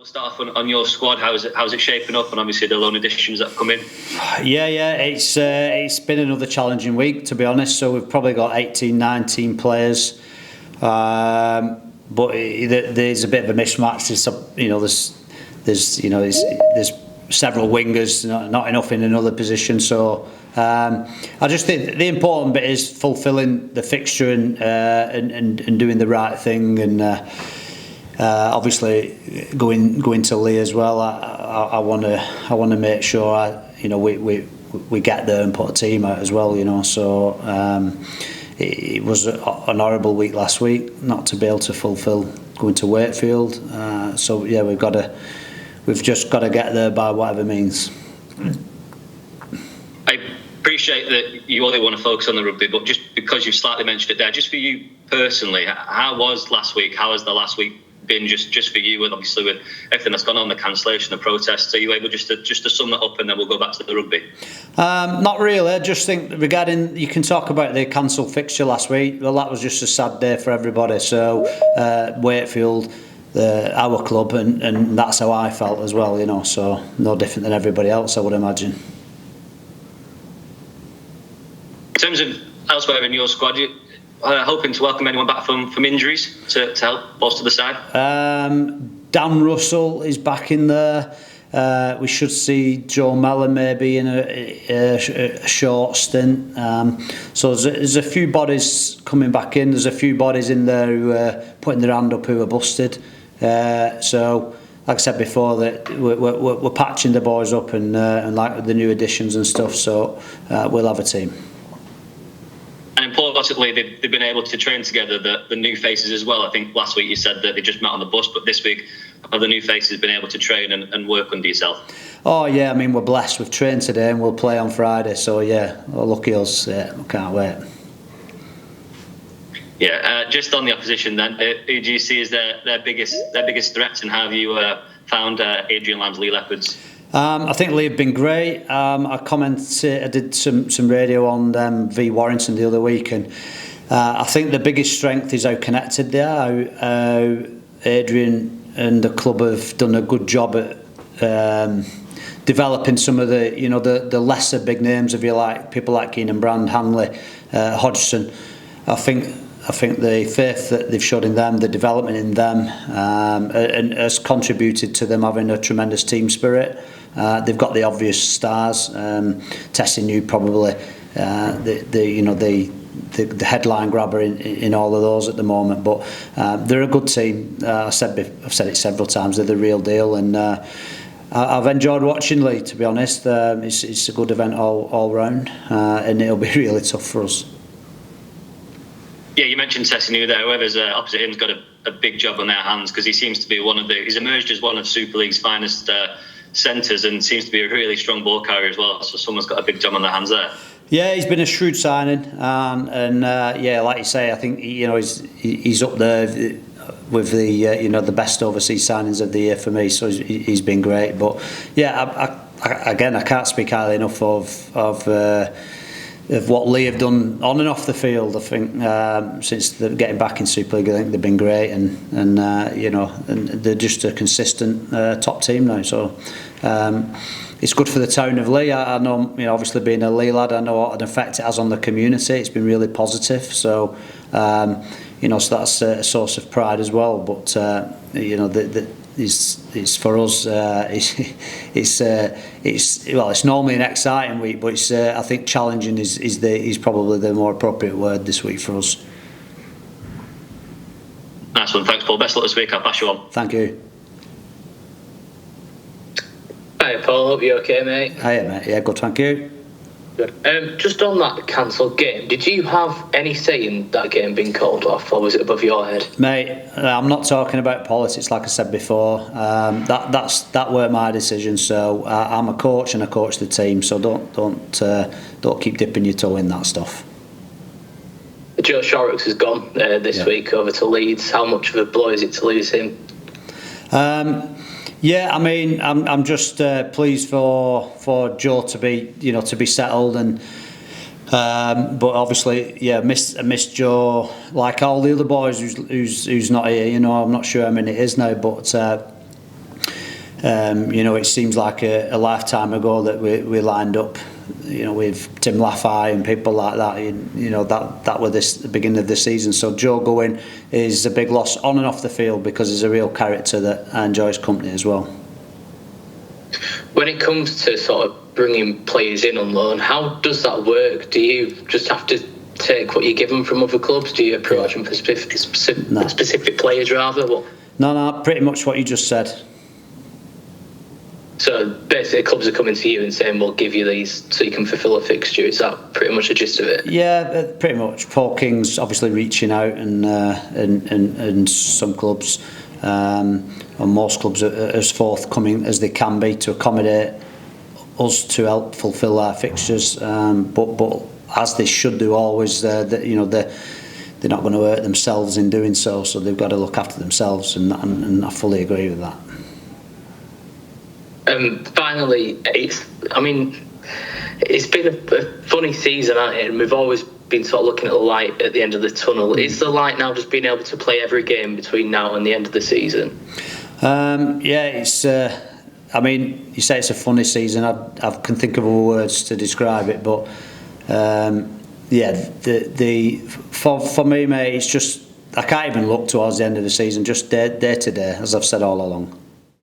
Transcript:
We'll start off on your squad. How's it shaping up? And obviously the loan additions that have come in. Yeah. It's been another challenging week, to be honest. So we've probably got 18, 19 players, but there's a bit of a mismatch. There's several wingers, not enough in another position. So I just think the important bit is fulfilling the fixture and doing the right thing, and obviously going to Leigh as well. I want to make sure we get there and put a team out as well. So it was an horrible week last week not to be able to fulfil going to Wakefield. So yeah, we've just got to get there by whatever means. I appreciate that you only want to focus on the rugby, but just because you've slightly mentioned it there, just for you personally, how was last week? How has the last week been just for you, and obviously with everything that's gone on, the cancellation, the protests? Are you able just to sum that up and then we'll go back to the rugby? Not really. I just think regarding, you can talk about the cancelled fixture last week. Well, that was just a sad day for everybody. So Wakefield, our club, and that's how I felt as well. So no different than everybody else, I would imagine. In terms of elsewhere in your squad, you hoping to welcome anyone back from injuries to help bolster the side? Dan Russell is back in there. We should see Joe Mellon maybe in a short stint. So there's a few bodies coming back in. There's a few bodies in there who are putting their hand up who are busted. So like I said before, that we're patching the boys up and like the new additions and stuff. So we'll have a team. And importantly, they've been able to train together, the new faces as well. I think last week you said that they just met on the bus, but this week have the new faces been able to train and work under yourself? Oh yeah, I mean, we're blessed. We've trained today and we'll play on Friday. So yeah, lucky us. Yeah, I can't wait. Yeah, just on the opposition then, who do you see as their biggest threats, and how have you found Adrian Lamb's Leigh Leopards? I think Leigh have been great. I did some radio on them v Warrington the other week, and I think the biggest strength is how connected they are. How Adrian and the club have done a good job at developing some of the lesser big names, if you like, people like Keenan Brand, Hanley, Hodgson. I think the faith that they've showed in them, the development in them, and has contributed to them having a tremendous team spirit. They've got the obvious stars. Tessie New probably the headline grabber in all of those at the moment. But they're a good team. I've said it several times. They're the real deal, and I've enjoyed watching Leigh. To be honest, it's a good event all round, and it'll be really tough for us. Yeah, you mentioned Tessie New there. Whoever's opposite him's got a big job on their hands, because he seems to be he's emerged as one of Super League's finest centres, and seems to be a really strong ball carrier as well. So someone's got a big job on their hands there. Yeah, he's been a shrewd signing, and yeah, like you say, I think he's up there with the best overseas signings of the year for me. So he's been great. But yeah, I can't speak highly enough of what Leigh have done on and off the field. I think since they're getting back in Super League, I think they've been great, and they're just a consistent top team now. So it's good for the town of Leigh. I know, obviously being a Leigh lad, I know what an effect it has on the community. It's been really positive. So so that's a source of pride as well. But it's for us. It's normally an exciting week, but I think challenging is probably the more appropriate word this week for us. Nice one, thanks, Paul. Best luck this week. I'll pass you on. Thank you. Hi, Paul. Hope you're okay, mate. Hiya, mate. Yeah, good. Thank you. Good. Just on that cancelled game, did you have any say in that game being called off, or was it above your head? Mate, I'm not talking about politics, like I said before. That weren't my decision. So I'm a coach and I coach the team. So don't keep dipping your toe in that stuff. Joe Shorrocks has gone this week over to Leeds. How much of a blow is it to lose him? Yeah, I mean, I'm just pleased for Joe to be settled, and but obviously, yeah, miss Joe like all the other boys who's not here. I'm not sure how many it is now, but It seems like a lifetime ago that we lined up, with Tim Laffey and people like that. That were the beginning of the season. So Joe going is a big loss on and off the field because he's a real character that enjoys company as well. When it comes to sort of bringing players in on loan, how does that work? Do you just have to take what you give them from other clubs? Do you approach them for specific players rather? What? No, pretty much what you just said. So basically, clubs are coming to you and saying, "We'll give you these so you can fulfil a fixture." Is that pretty much the gist of it? Yeah, pretty much. Paul King's obviously reaching out, and some clubs, and most clubs, are as forthcoming as they can be to accommodate us to help fulfil our fixtures. But as they should do always, they're not going to hurt themselves in doing so. So they've got to look after themselves, and I fully agree with that. Finally, it's been a funny season, hasn't it? And we've always been sort of looking at the light at the end of the tunnel. Is the light now just being able to play every game between now and the end of the season? It's. You say it's a funny season. I can think of other words to describe it, but for me, mate, it's just I can't even look towards the end of the season. Just day to day, as I've said all along.